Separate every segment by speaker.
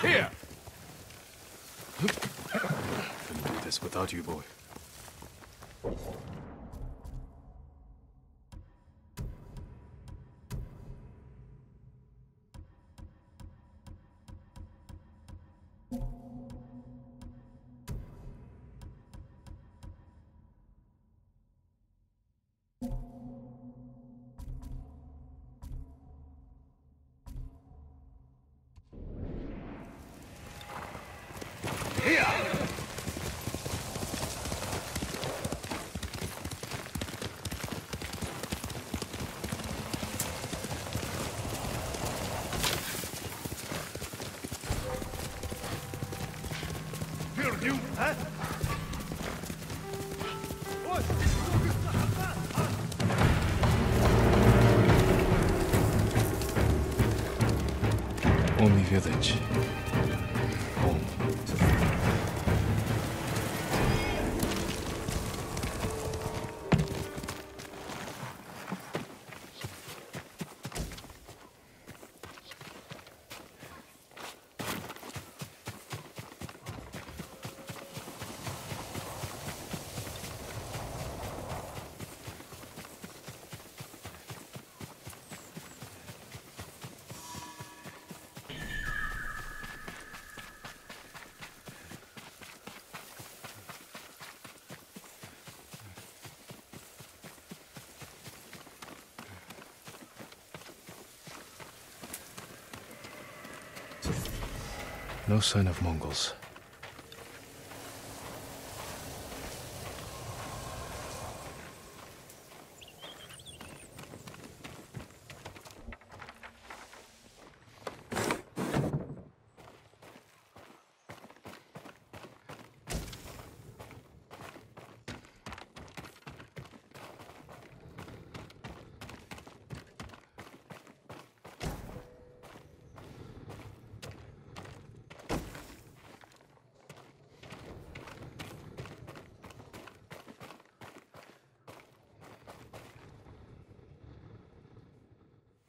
Speaker 1: Here! Couldn't do this without you, boy. Only village. Home. No sign of Mongols.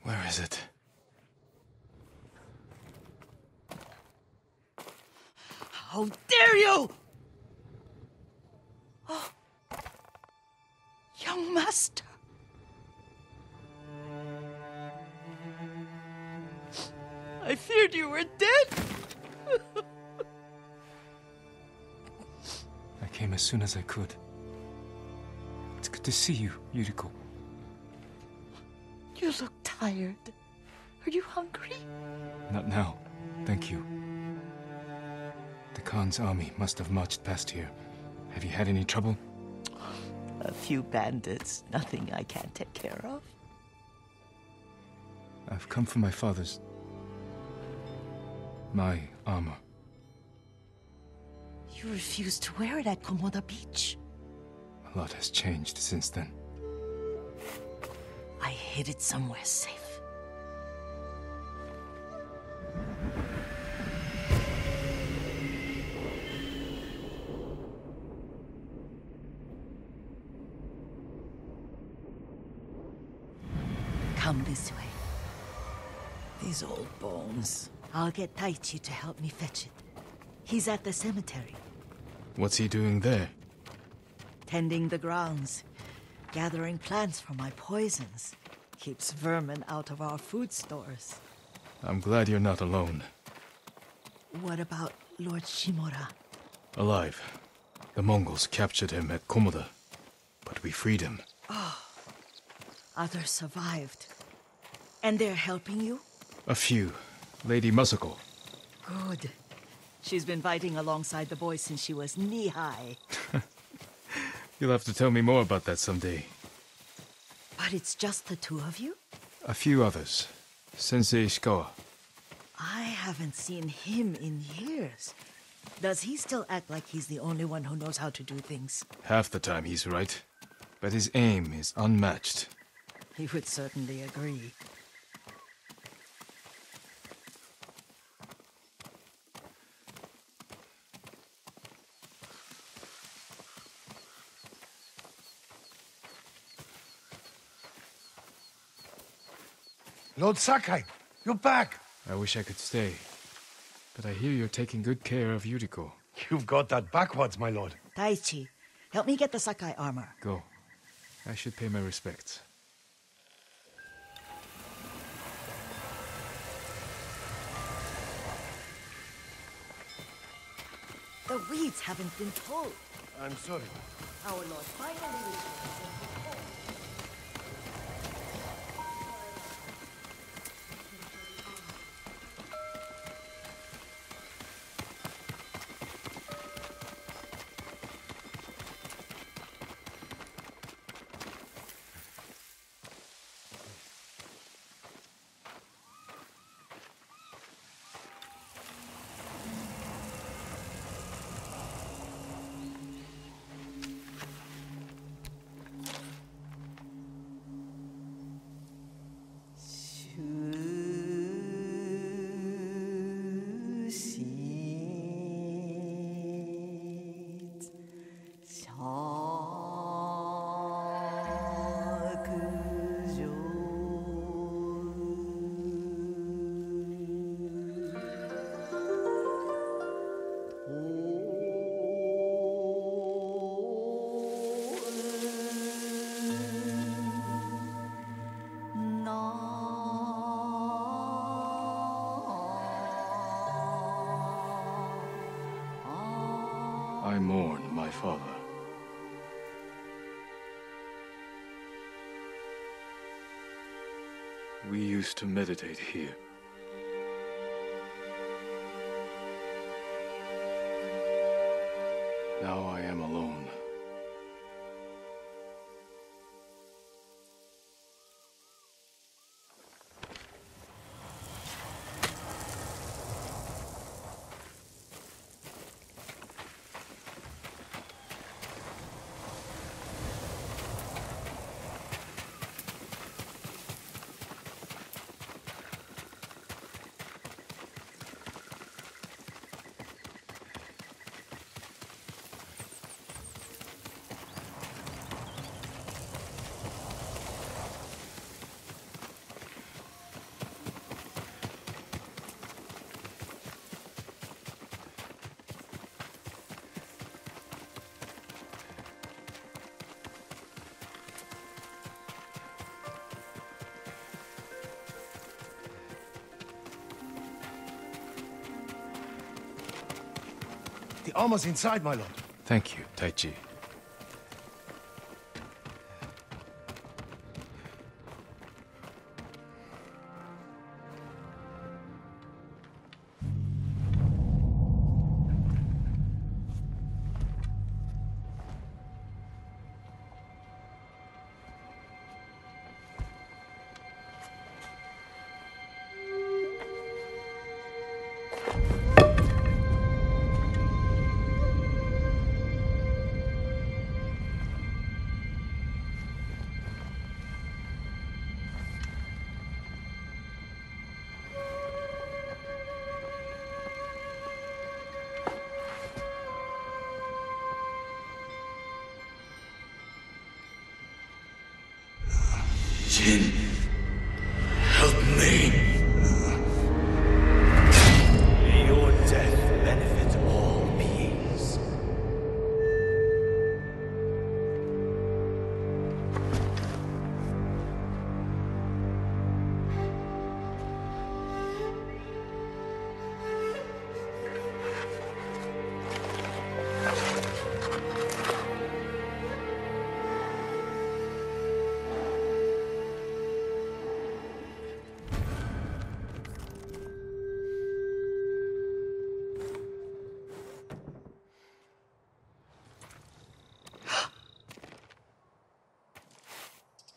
Speaker 1: Where is it?
Speaker 2: How dare you! Oh. Young master. I feared you were dead.
Speaker 1: I came as soon as I could. It's good to see you, Yuriko.
Speaker 2: You look tired. Are you hungry?
Speaker 1: Not now, thank you. The Khan's army must have marched past here. Have you had any trouble?
Speaker 2: A few bandits, nothing I can't take care of.
Speaker 1: I've come for my father's... my armor.
Speaker 2: You refused to wear it at Komoda Beach.
Speaker 1: A lot has changed since then.
Speaker 2: I hid it somewhere safe. Come this way. These old bones. I'll get Taichi to help me fetch it. He's at the cemetery.
Speaker 1: What's he doing there?
Speaker 2: Tending the grounds. Gathering plants for my poisons. Keeps vermin out of our food stores.
Speaker 1: I'm glad you're not alone.
Speaker 2: What about Lord Shimura?
Speaker 1: Alive. The Mongols captured him at Komoda, but we freed him.
Speaker 2: Others survived. And they're helping you?
Speaker 1: A few. Lady Masako.
Speaker 2: Good. She's been fighting alongside the boys since she was knee-high.
Speaker 1: You'll have to tell me more about that someday.
Speaker 2: But it's just the two of you?
Speaker 1: A few others. Sensei Ishikawa.
Speaker 2: I haven't seen him in years. Does he still act like he's the only one who knows how to do things?
Speaker 1: Half the time he's right. But his aim is unmatched.
Speaker 2: He would certainly agree.
Speaker 3: Lord Sakai, you're back.
Speaker 1: I wish I could stay. But I hear you're taking good care of Yuriko.
Speaker 3: You've got that backwards, my lord.
Speaker 2: Taichi, help me get the Sakai armor.
Speaker 1: Go. I should pay my respects.
Speaker 2: The weeds haven't been pulled.
Speaker 3: I'm sorry.
Speaker 2: Our Lord finally returns.
Speaker 1: I mourn my father. We used to meditate here. Now I am alone.
Speaker 3: The armor's inside, my lord.
Speaker 1: Thank you, Taichi.
Speaker 4: Jin, help me. May your death benefit all beings.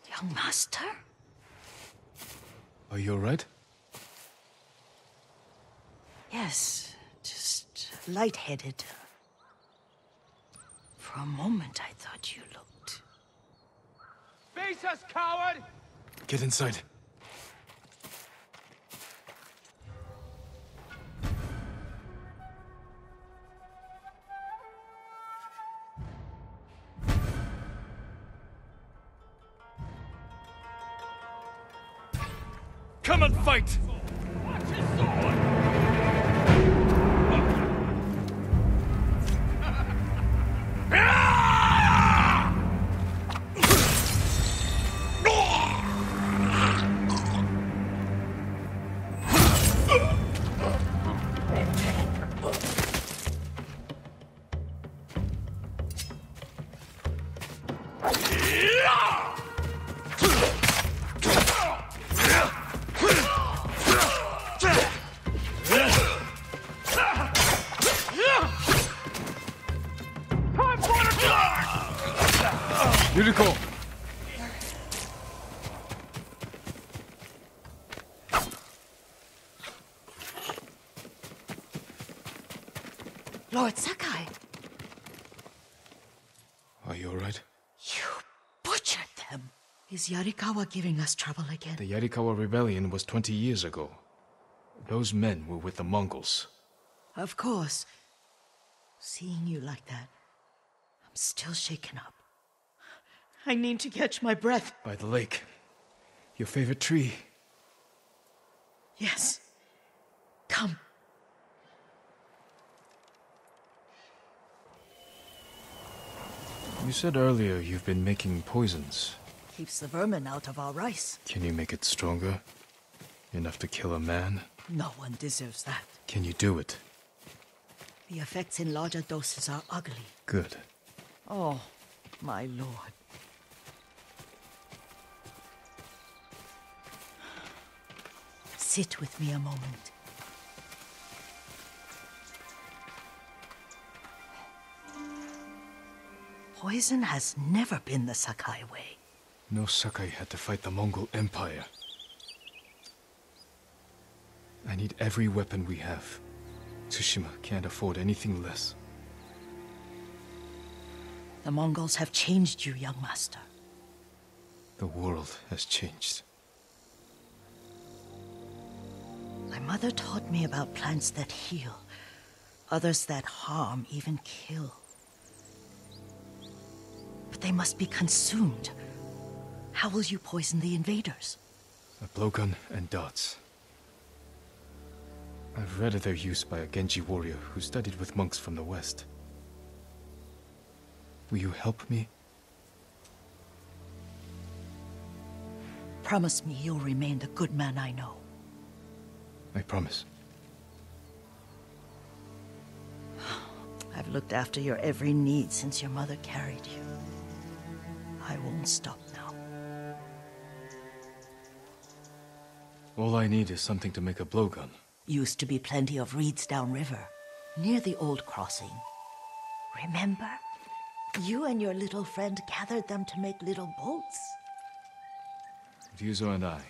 Speaker 2: Young master?
Speaker 1: Are you alright?
Speaker 2: Yes, just lightheaded. For a moment, I thought you looked...
Speaker 3: Face us, coward!
Speaker 1: Get inside. Come and fight!
Speaker 4: Watch his sword!
Speaker 1: Yuriko!
Speaker 2: Lord Sakai,
Speaker 1: Are you alright?
Speaker 2: you butchered them. Is Yarikawa giving us trouble again?
Speaker 1: The Yarikawa rebellion was 20 years ago. Those men were with the Mongols.
Speaker 2: Of course. Seeing you like that, I'm still shaken up. I need to catch my breath.
Speaker 1: By the lake. Your favorite tree.
Speaker 2: Yes. Come.
Speaker 1: You said earlier you've been making poisons.
Speaker 2: Keeps the vermin out of our rice.
Speaker 1: Can you make it stronger? Enough to kill a man?
Speaker 2: No one deserves that.
Speaker 1: Can you do it?
Speaker 2: The effects in larger doses are ugly.
Speaker 1: Good.
Speaker 2: Oh, my lord. Sit with me a moment. Poison has never been the Sakai way.
Speaker 1: No Sakai had to fight the Mongol Empire. I need every weapon we have. Tsushima can't afford anything less.
Speaker 2: The Mongols have changed you, young master.
Speaker 1: The world has changed.
Speaker 2: My mother taught me about plants that heal, others that harm, even kill. But they must be consumed. How will you poison the invaders?
Speaker 1: A blowgun and dots. I've read of their use by a Genji warrior who studied with monks from the west. Will you help me?
Speaker 2: Promise me you'll remain the good man I know.
Speaker 1: I promise.
Speaker 2: I've looked after your every need since your mother carried you. I won't stop now.
Speaker 1: All I need is something to make a blowgun.
Speaker 2: Used to be plenty of reeds downriver, near the old crossing. Remember? You and your little friend gathered them to make little boats.
Speaker 1: Ryuzo and I,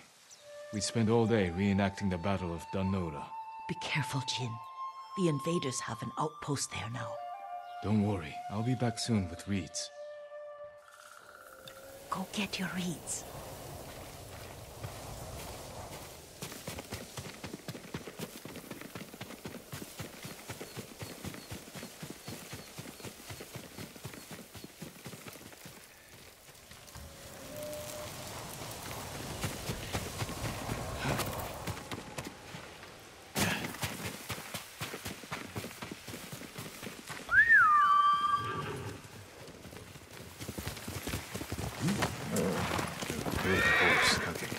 Speaker 1: we'd spend all day reenacting the Battle of Danora.
Speaker 2: Be careful, Jin. The invaders have an outpost there now.
Speaker 1: Don't worry, I'll be back soon with reeds.
Speaker 2: Go get your reeds.
Speaker 1: Good horse cooking.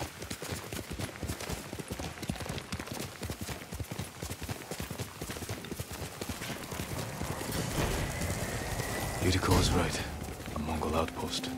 Speaker 1: Yuriko was right. A Mongol outpost.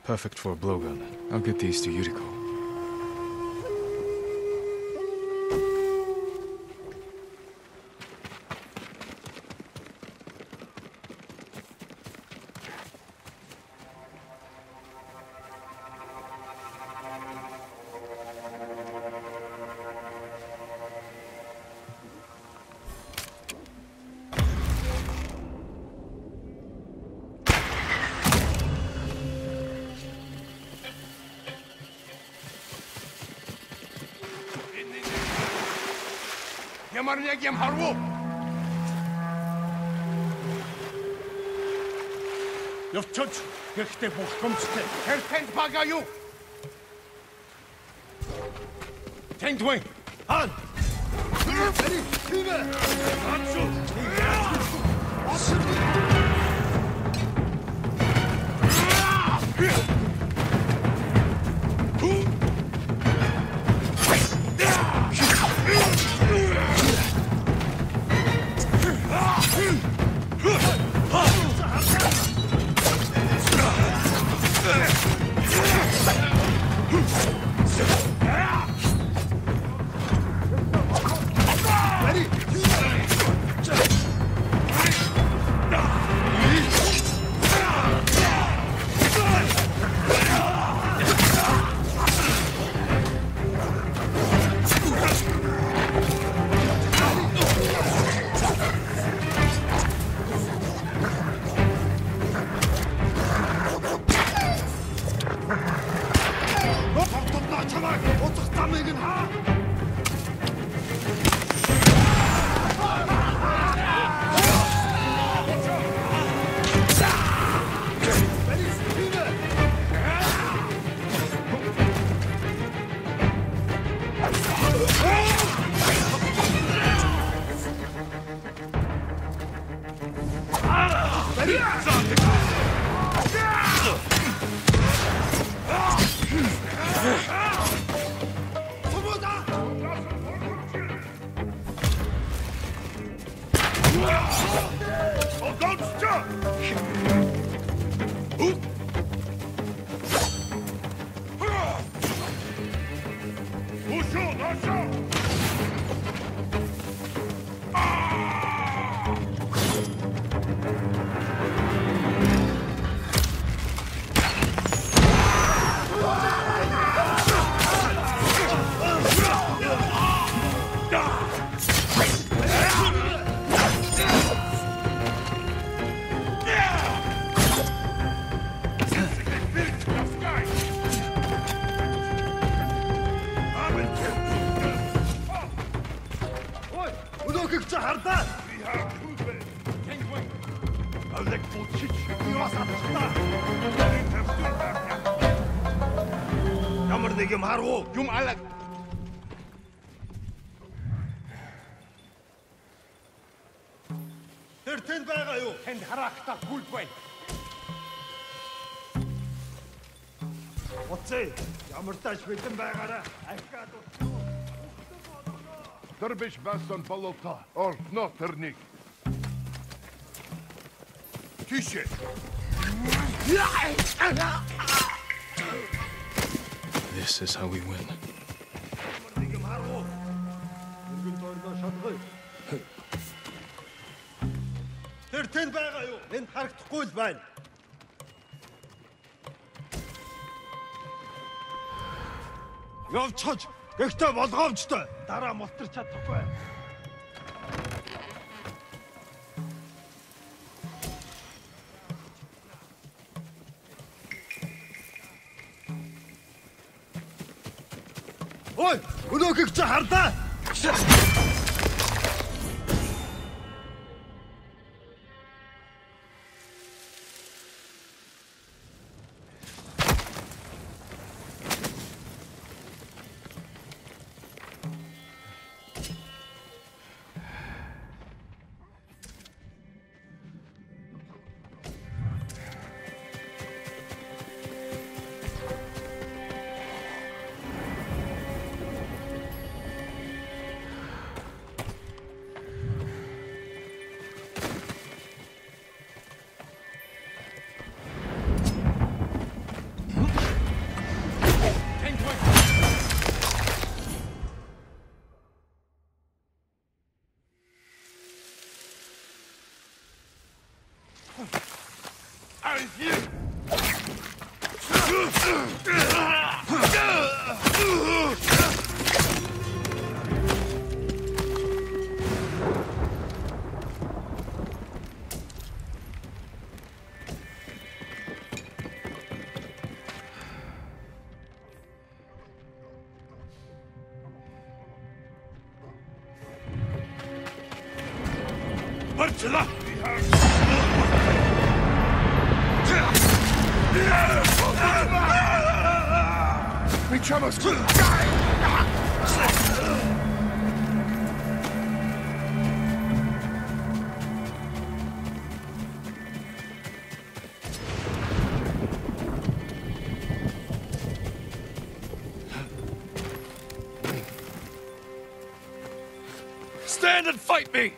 Speaker 1: Perfect for a blowgun. I'll get these to Yuriko.
Speaker 3: Ямарнягем харву! Явчаач гэхдээ бухгамжтай. Тэр тэнд бага юу? Тэнд вэ? Хан! Тэри, тивэ! Ачуу! тэнд байгаа юу? Тэнд харахтаа гүйл байна. Оцээ, ямар тааш бэлэн байгаараа ахаад
Speaker 5: Тэр биш басан бололта. Орно тэрник. Тише.
Speaker 1: This is how we win.
Speaker 3: Тэр тэнд байгаа юу? Энд харагдахгүй л байна. Явчихж, гэхдээ болгоомжтой. Дараа мултарч чадахгүй. Ой, өнөөхийг чи хардаа.
Speaker 5: Bartela! Echamos! Stand and fight me!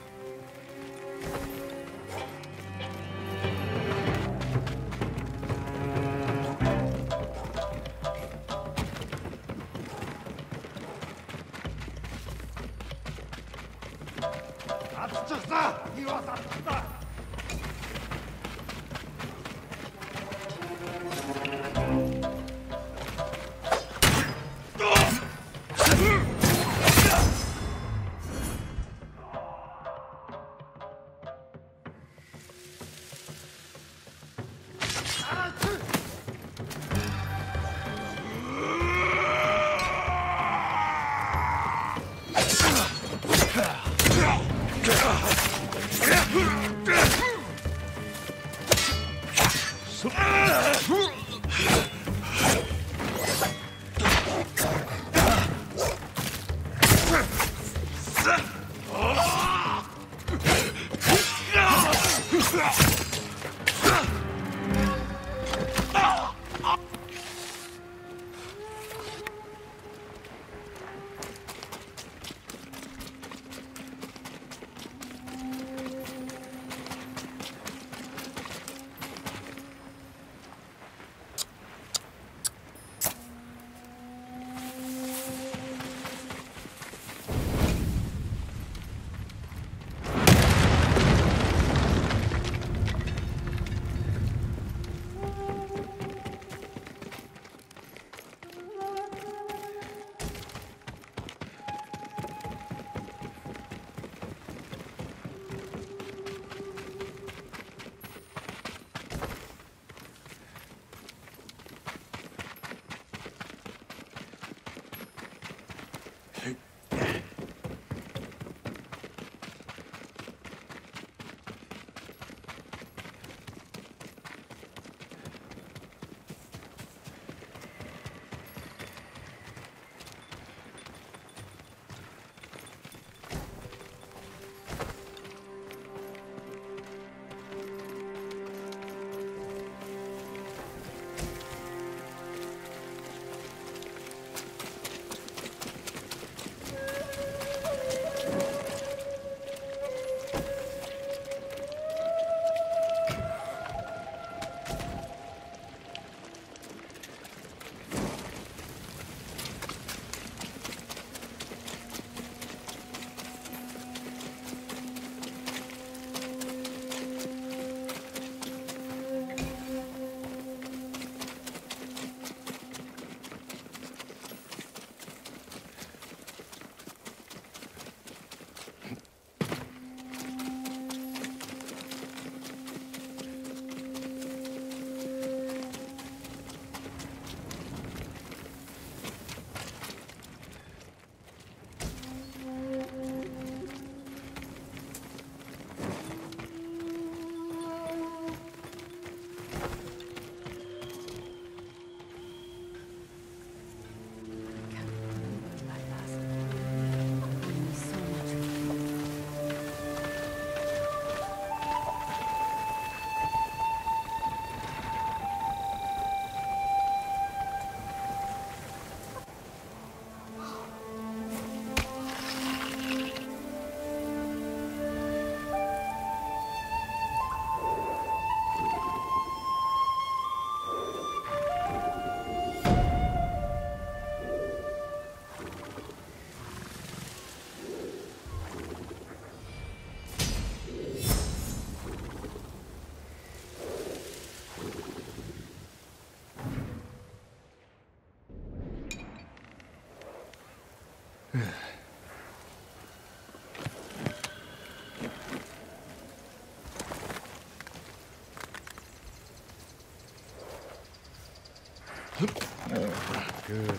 Speaker 1: Good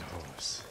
Speaker 1: horse.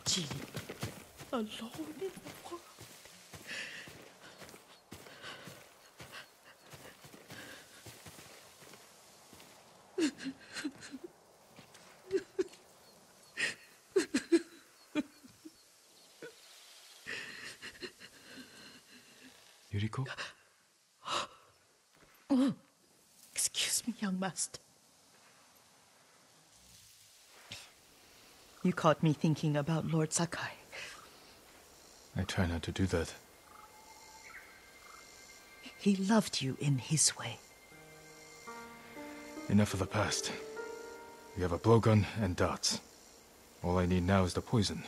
Speaker 2: Jin, alone in the world.
Speaker 1: Yuriko?
Speaker 2: Oh, excuse me, young master. You caught me thinking about Lord Sakai.
Speaker 1: I try not to do that.
Speaker 2: He loved you in his way.
Speaker 1: Enough of the past. We have a blowgun and darts. All I need now is the poison.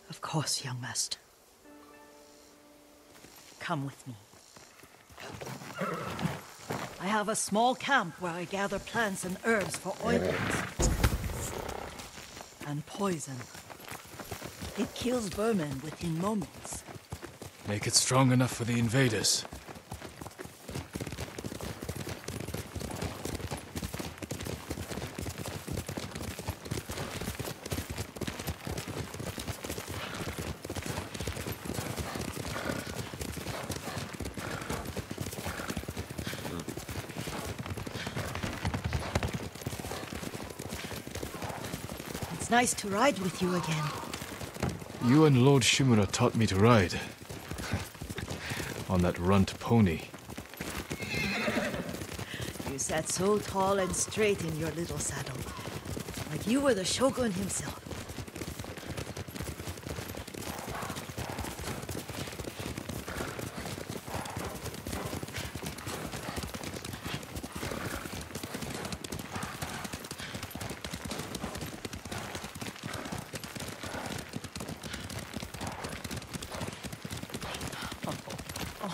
Speaker 2: Of course, young master. Come with me. I have a small camp where I gather plants and herbs for ointments. And poison. It kills vermin within moments.
Speaker 1: Make it strong enough for the invaders.
Speaker 2: It's nice to ride with you again.
Speaker 1: You and Lord Shimura taught me to ride. On that runt pony.
Speaker 2: You sat so tall and straight in your little saddle. Like you were the shogun himself.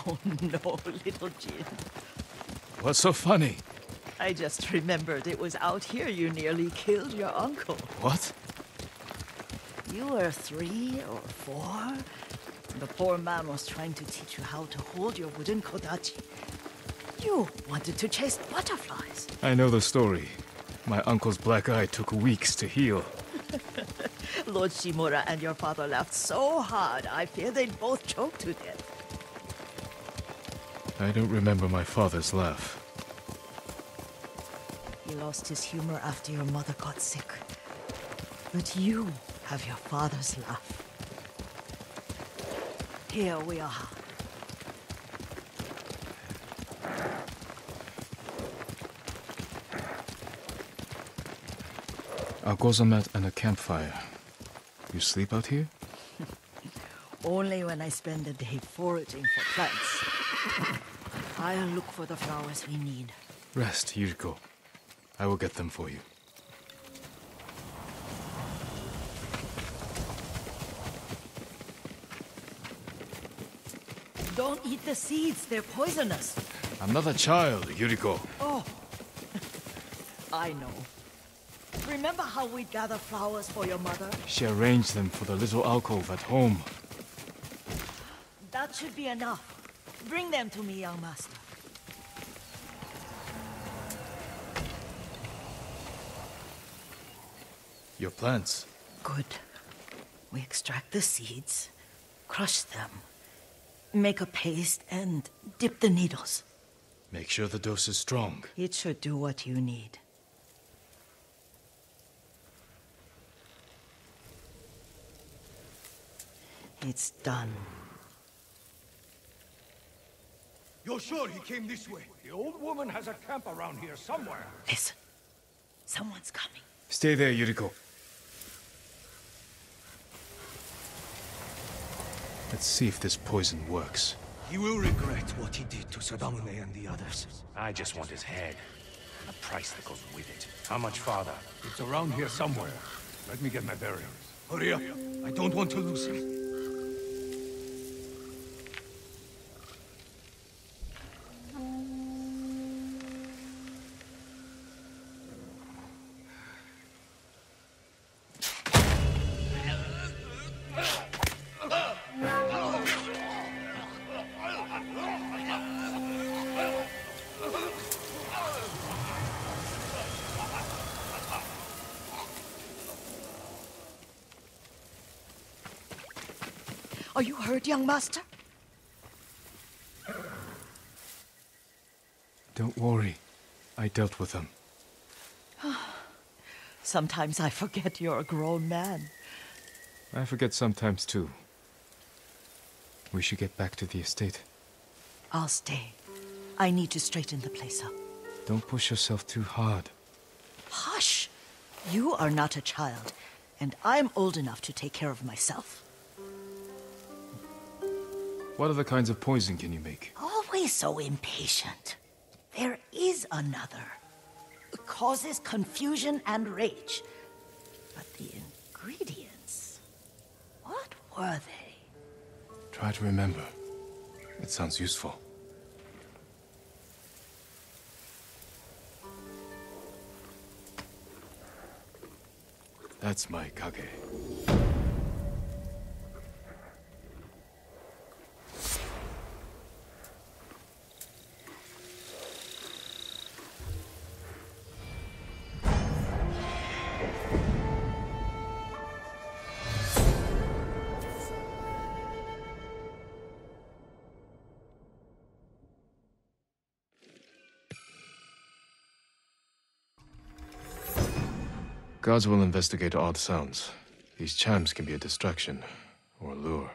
Speaker 2: Oh no, little Jin.
Speaker 1: What's so funny?
Speaker 2: I just remembered it was out here you nearly killed your uncle.
Speaker 1: What?
Speaker 2: You were 3 or 4. The poor man was trying to teach you how to hold your wooden kodachi. You wanted to chase butterflies.
Speaker 1: I know the story. My uncle's black eye took weeks to heal.
Speaker 2: Lord Shimura and your father laughed so hard, I fear they'd both choke to death.
Speaker 1: I don't remember my father's laugh.
Speaker 2: He lost his humor after your mother got sick. But you have your father's laugh. Here we are.
Speaker 1: A gozamat and a campfire. You sleep out here?
Speaker 2: Only when I spend the day foraging for plants. I'll look for the flowers we need.
Speaker 1: Rest, Yuriko. I will get them for you.
Speaker 2: Don't eat the seeds, they're poisonous.
Speaker 1: I'm not a child, Yuriko.
Speaker 2: Oh, I know. Remember how we'd gather flowers for your mother?
Speaker 1: She arranged them for the little alcove at home.
Speaker 2: That should be enough. Bring them to me, young master.
Speaker 1: Your plants.
Speaker 2: Good. We extract the seeds, crush them, make a paste, and dip the needles.
Speaker 1: Make sure the dose is strong.
Speaker 2: It should do what you need. It's done.
Speaker 3: You're sure he came this way? The old woman has a camp around here somewhere.
Speaker 2: Listen. Someone's coming.
Speaker 1: Stay there, Yuriko. Let's see if this poison works.
Speaker 3: He will regret what he did to Sadamune and the others.
Speaker 6: I just want his head. And the price that goes with it. How much farther?
Speaker 3: It's around here somewhere. Let me get my bearings. Hurry up. I don't want to lose him.
Speaker 2: Are you hurt, young master?
Speaker 1: Don't worry. I dealt with them.
Speaker 2: Sometimes I forget you're a grown man.
Speaker 1: I forget sometimes too. We should get back to the estate.
Speaker 2: I'll stay. I need to straighten the place up.
Speaker 1: Don't push yourself too hard.
Speaker 2: Hush! You are not a child, and I'm old enough to take care of myself.
Speaker 1: What other kinds of poison can you make?
Speaker 2: Always so impatient. There is another. It causes confusion and rage. But the ingredients... what were they?
Speaker 1: Try to remember. It sounds useful. That's my kage. Gods will investigate odd sounds. These chimes can be a distraction, or a lure.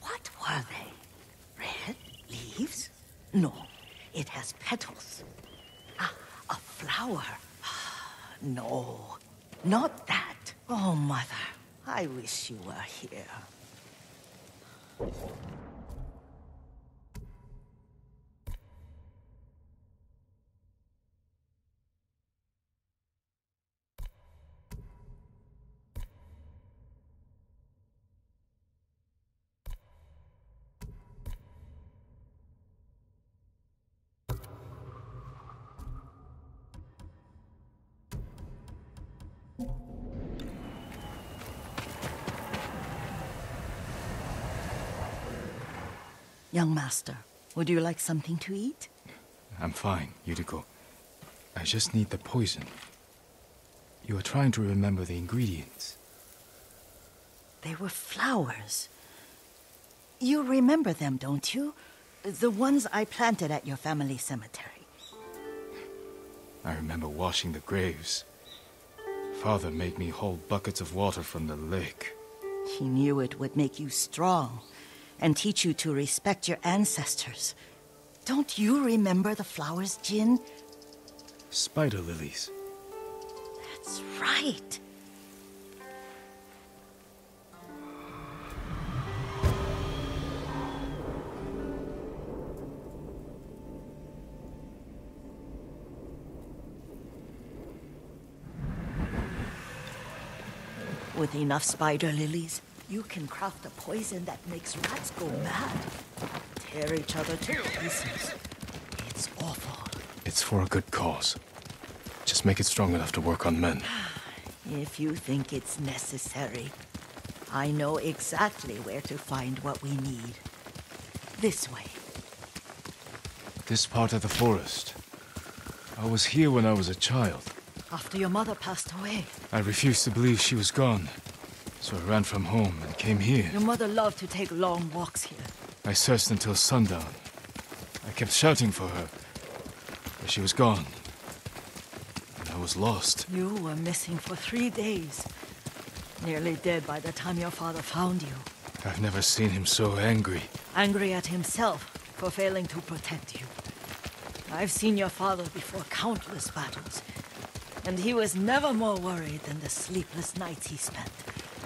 Speaker 2: What were they? Red leaves? No, it has petals. Ah, flower. No, not that. Oh, Mother, I wish you were here. Young master, would you like something to eat?
Speaker 1: I'm fine, Yuriko. I just need the poison. You are trying to remember the ingredients.
Speaker 2: They were flowers. You remember them, don't you? The ones I planted at your family cemetery.
Speaker 1: I remember washing the graves. Father made me hold buckets of water from the lake.
Speaker 2: He knew it would make you strong and teach you to respect your ancestors. Don't you remember the flowers, Jin?
Speaker 1: Spider lilies.
Speaker 2: That's right. With enough spider lilies, you can craft a poison that makes rats go mad. Tear each other to pieces. It's awful.
Speaker 1: It's for a good cause. Just make it strong enough to work on men.
Speaker 2: If you think it's necessary, I know exactly where to find what we need. This way.
Speaker 1: This part of the forest. I was here when I was a child.
Speaker 2: After your mother passed away.
Speaker 1: I refused to believe she was gone. So I ran from home and came here.
Speaker 2: Your mother loved to take long walks here.
Speaker 1: I searched until sundown. I kept shouting for her, but she was gone. And I was lost.
Speaker 2: You were missing for 3 days. Nearly dead by the time your father found you.
Speaker 1: I've never seen him so angry.
Speaker 2: Angry at himself for failing to protect you. I've seen your father before countless battles, and he was never more worried than the sleepless nights he spent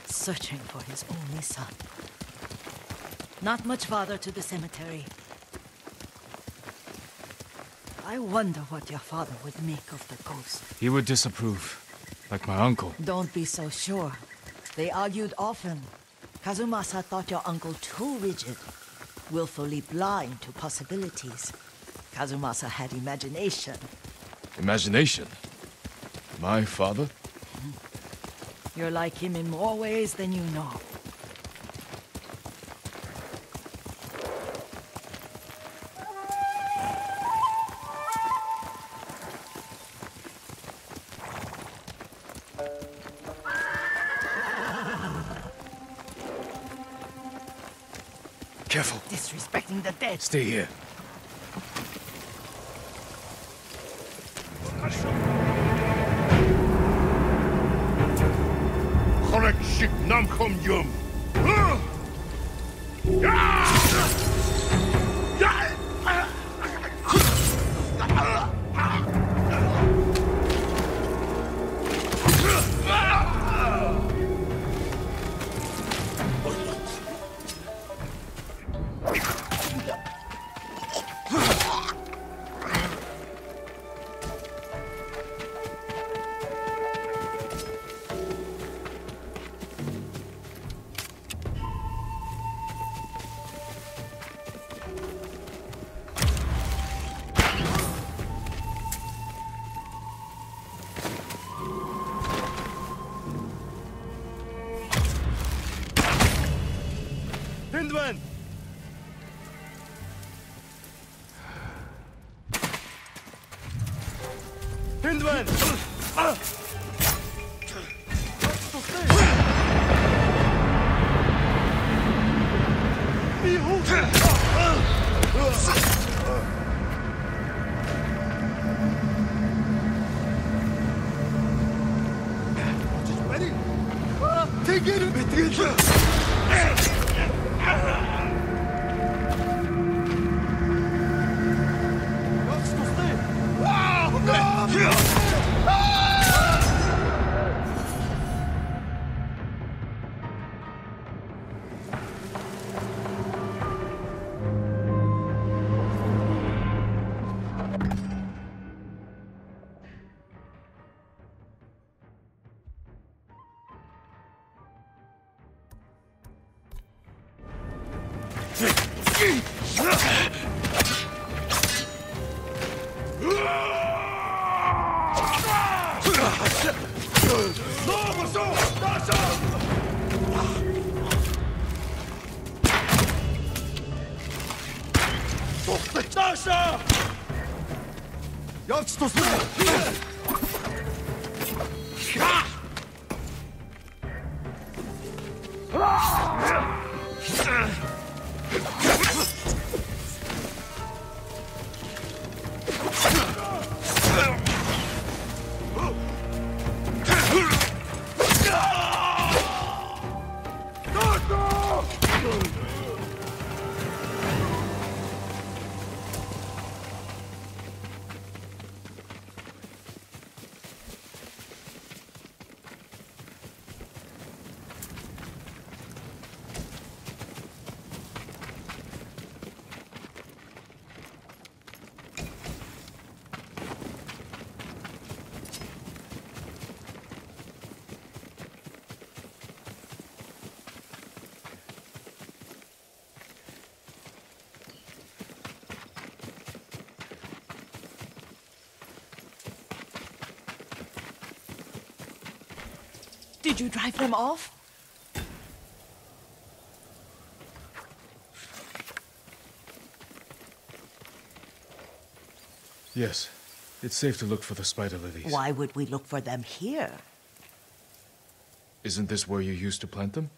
Speaker 2: searching for his only son. Not much farther to the cemetery. I wonder what your father would make of the ghost.
Speaker 1: He would disapprove, like my uncle.
Speaker 2: Don't be so sure. They argued often. Kazumasa thought your uncle too rigid, willfully blind to possibilities. Kazumasa had imagination.
Speaker 1: Imagination? My father?
Speaker 2: You're like him in more ways than you know.
Speaker 1: Careful.
Speaker 2: Disrespecting the dead.
Speaker 1: Stay here.
Speaker 5: Correct shit nam kom yum.
Speaker 3: Hindman! Hindman!
Speaker 5: Yeah!
Speaker 2: Did you drive them off?
Speaker 1: Yes. It's safe to look for the spider lilies.
Speaker 2: Why would we look for them here?
Speaker 1: Isn't this where you used to plant them?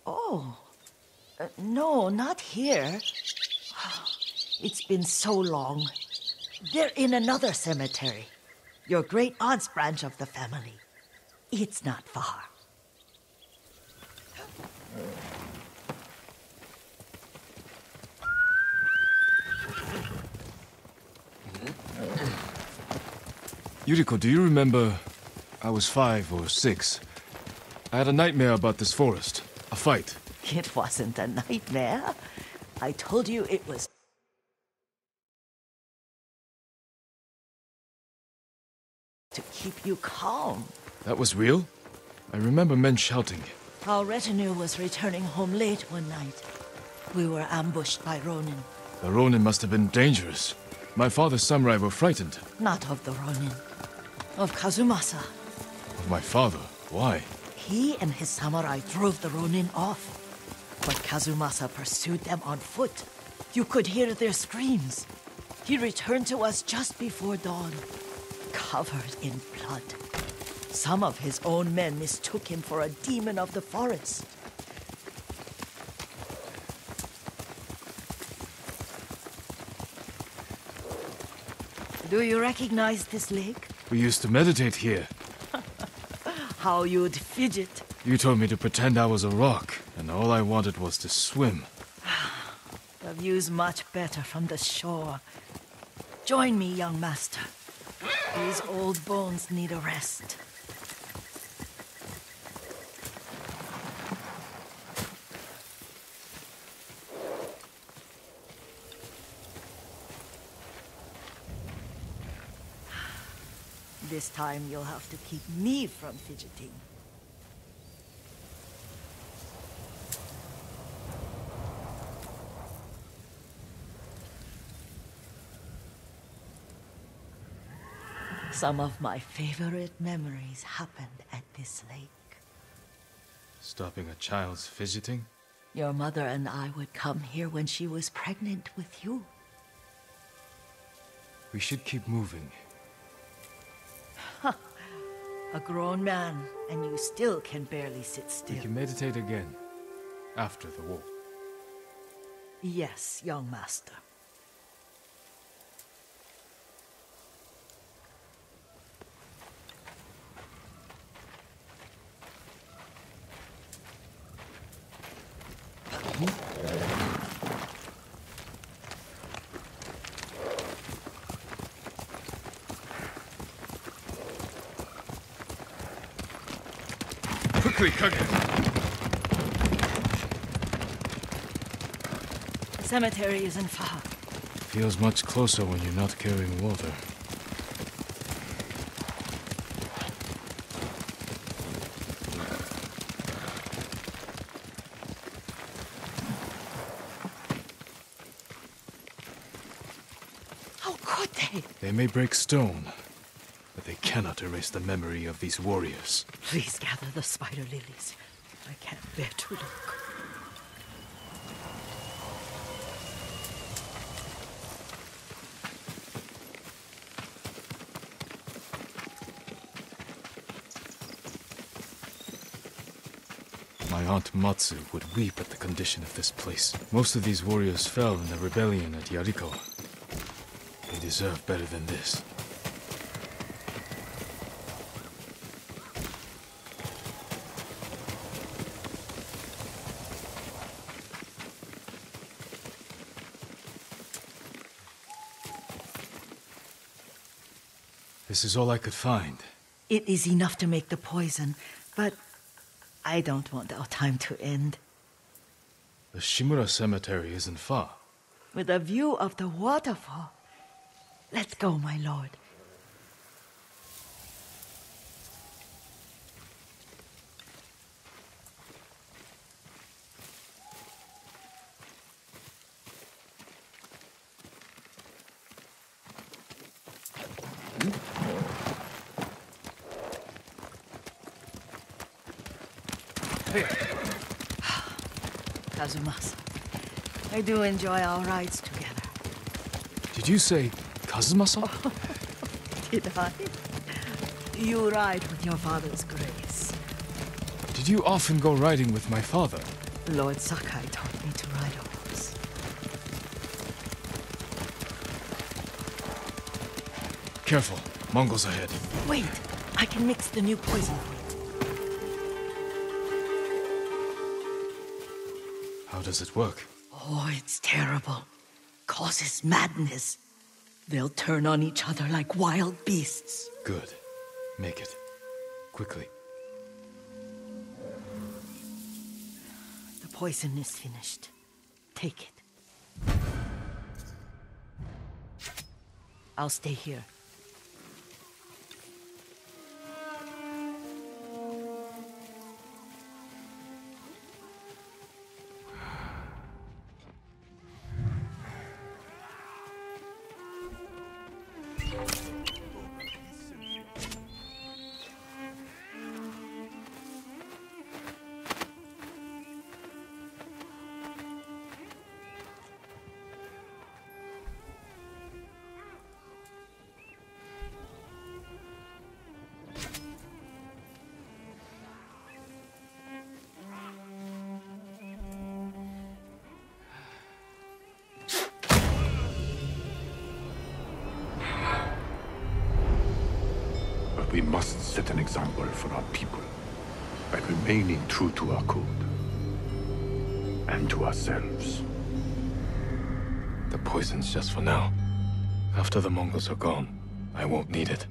Speaker 2: Oh. No, not here. It's been so long. They're in another cemetery. Your great-aunt's branch of the family. It's not far.
Speaker 1: Yuriko, do you remember? I was 5 or 6. I had a nightmare about this forest. A fight.
Speaker 2: It wasn't a nightmare. I told you it was... to keep you calm.
Speaker 1: That was real? I remember men shouting.
Speaker 2: Our retinue was returning home late one night. We were ambushed by Ronin.
Speaker 1: The Ronin must have been dangerous. My father's samurai were frightened.
Speaker 2: Not of the Ronin. Of Kazumasa.
Speaker 1: Of my father? Why?
Speaker 2: He and his samurai drove the Ronin off. But Kazumasa pursued them on foot. You could hear their screams. He returned to us just before dawn, covered in blood. Some of his own men mistook him for a demon of the forest. Do you recognize this lake?
Speaker 1: We used to meditate here.
Speaker 2: How you'd fidget.
Speaker 1: You told me to pretend I was a rock, and all I wanted was to swim.
Speaker 2: The view's much better from the shore. Join me, young master. These old bones need a rest. This time you'll have to keep me from fidgeting. Some of my favorite memories happened at this lake.
Speaker 1: Stopping a child's fidgeting?
Speaker 2: Your mother and I would come here when she was pregnant with you.
Speaker 1: We should keep moving.
Speaker 2: A grown man, and you still can barely sit still.
Speaker 1: We can meditate again, after the war.
Speaker 2: Yes, young master.
Speaker 1: Quickly, Kage!
Speaker 2: The cemetery isn't far.
Speaker 1: Feels much closer when you're not carrying water. They may break stone, but they cannot erase the memory of these warriors.
Speaker 2: Please gather the spider lilies. I can't bear to look.
Speaker 1: My aunt Matsu would weep at the condition of this place. Most of these warriors fell in the rebellion at Yariko. They deserve better than this. This is all I could find.
Speaker 2: It is enough to make the poison, but I don't want our time to end.
Speaker 1: The Shimura Cemetery isn't far.
Speaker 2: With a view of the waterfall. Let's go, my lord. Kazumasa, I do enjoy our rides together.
Speaker 1: Did you say Kazumasa?
Speaker 2: Did I? You ride with your father's grace.
Speaker 1: Did you often go riding with my father?
Speaker 2: Lord Sakai taught me to ride a horse.
Speaker 1: Careful, Mongols ahead.
Speaker 2: Wait, I can mix the new poison for you.
Speaker 1: How does it work?
Speaker 2: Oh, it's terrible. Causes madness. They'll turn on each other like wild beasts.
Speaker 1: Good. Make it. Quickly.
Speaker 2: The poison is finished. Take it. I'll stay here.
Speaker 3: We must set an example for our people by remaining true to our code and to ourselves.
Speaker 1: The poison's just for now. After the Mongols are gone, I won't need it.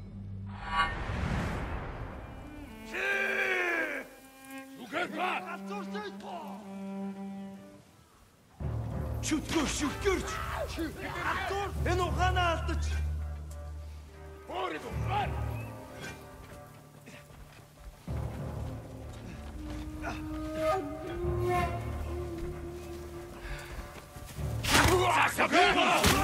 Speaker 3: Samurai Bursha!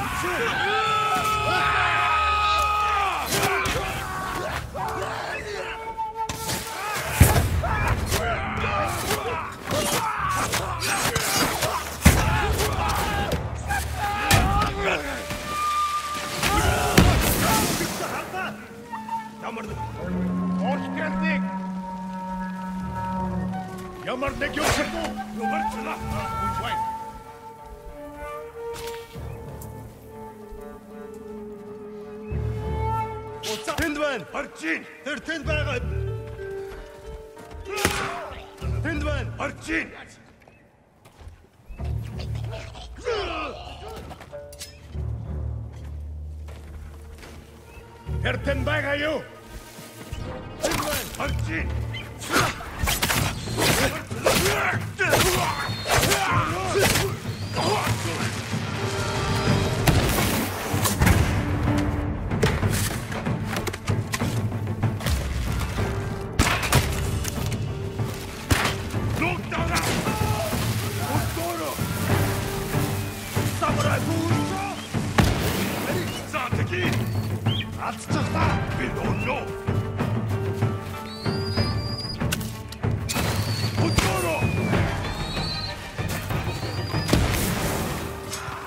Speaker 5: We don't know.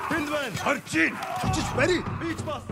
Speaker 4: Hindman!
Speaker 5: Arjun!
Speaker 4: Just ready! Beach bus!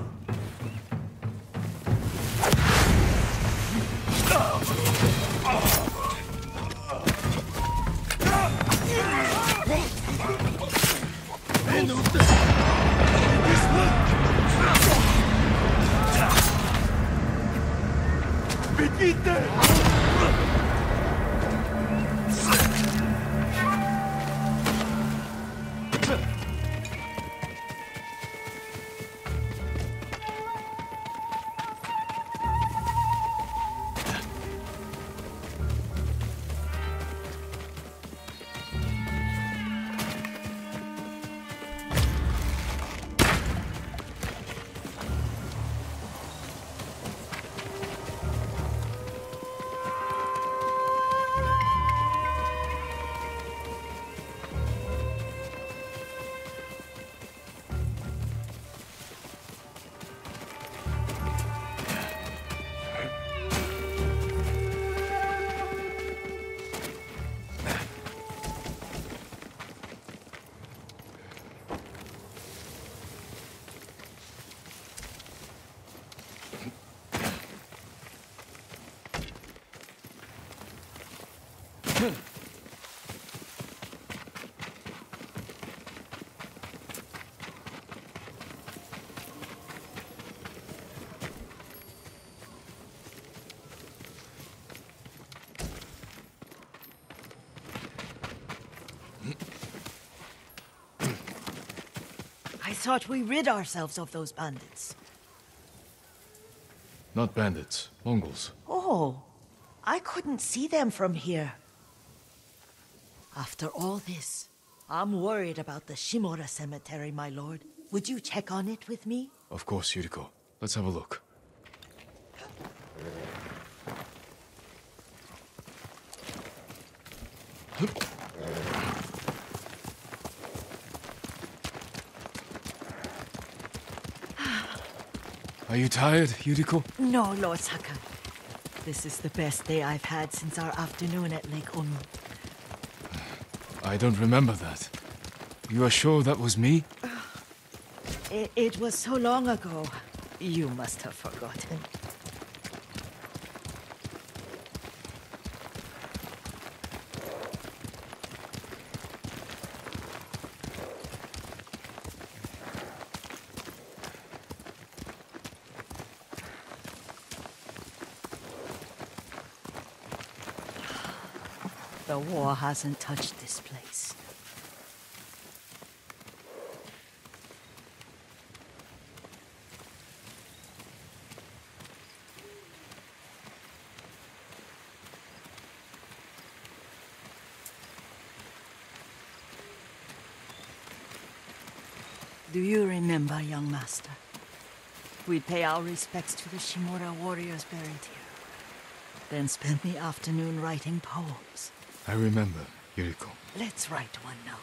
Speaker 2: I thought we rid ourselves of those bandits.
Speaker 1: Not bandits, Mongols.
Speaker 2: Oh, I couldn't see them from here. After all this, I'm worried about the Shimura cemetery, my lord. Would you check on it with me?
Speaker 1: Of course, Yuriko. Let's have a look. Are you tired, Yuriko?
Speaker 2: No, Lord Sakai. This is the best day I've had since our afternoon at Lake Onu.
Speaker 1: I don't remember that. You are sure that was me?
Speaker 2: It was so long ago. You must have forgotten. The war hasn't touched this place. Do you remember, young master? We'd pay our respects to the Shimura warriors buried here, then spend the afternoon writing poems.
Speaker 1: I remember, Yuriko.
Speaker 2: Let's write one now.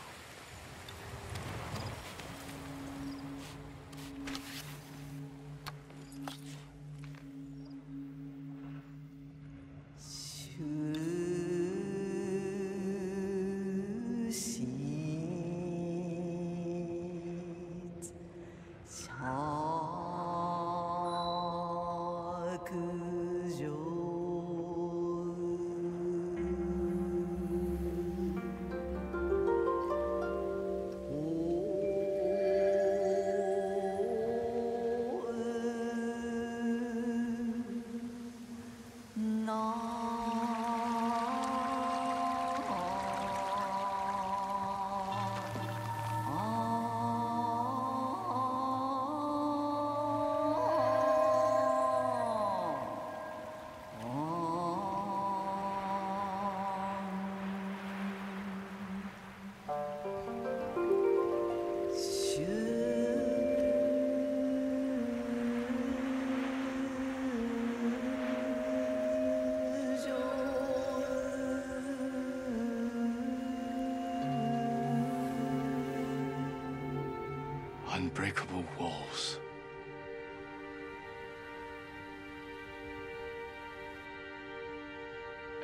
Speaker 1: Unbreakable walls.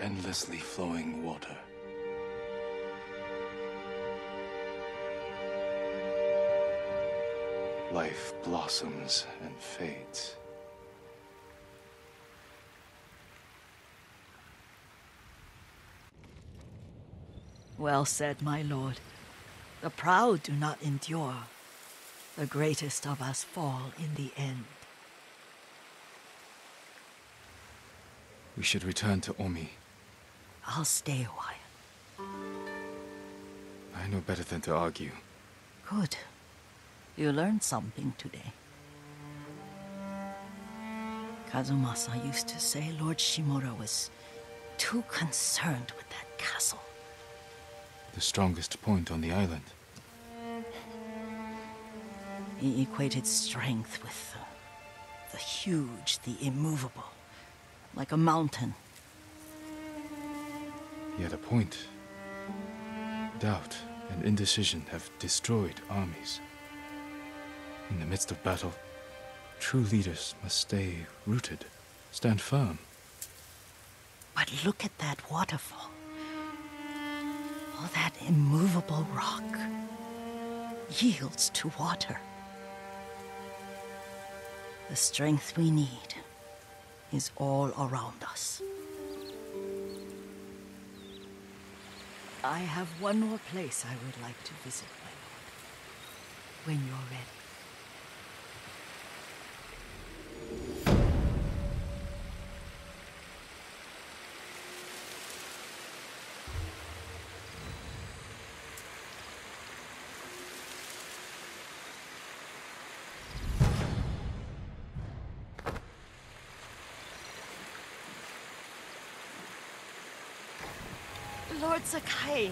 Speaker 1: endlessly flowing water. Life blossoms and fades.
Speaker 2: Well said, my lord. The proud do not endure. The greatest of us fall in the end.
Speaker 1: We should return to Omi.
Speaker 2: I'll stay a while.
Speaker 1: I know better than to argue.
Speaker 2: Good. You learned something today. Kazumasa used to say Lord Shimura was too concerned with that castle.
Speaker 1: The strongest point on the island.
Speaker 2: He equated strength with the huge, the immovable, like a mountain.
Speaker 1: He had a point. Doubt and indecision have destroyed armies. In the midst of battle, true leaders must stay rooted, stand firm.
Speaker 2: But look at that waterfall. All that immovable rock yields to water. The strength we need is all around us. I have one more place I would like to visit, my lord. When you're ready. Lord Sakai.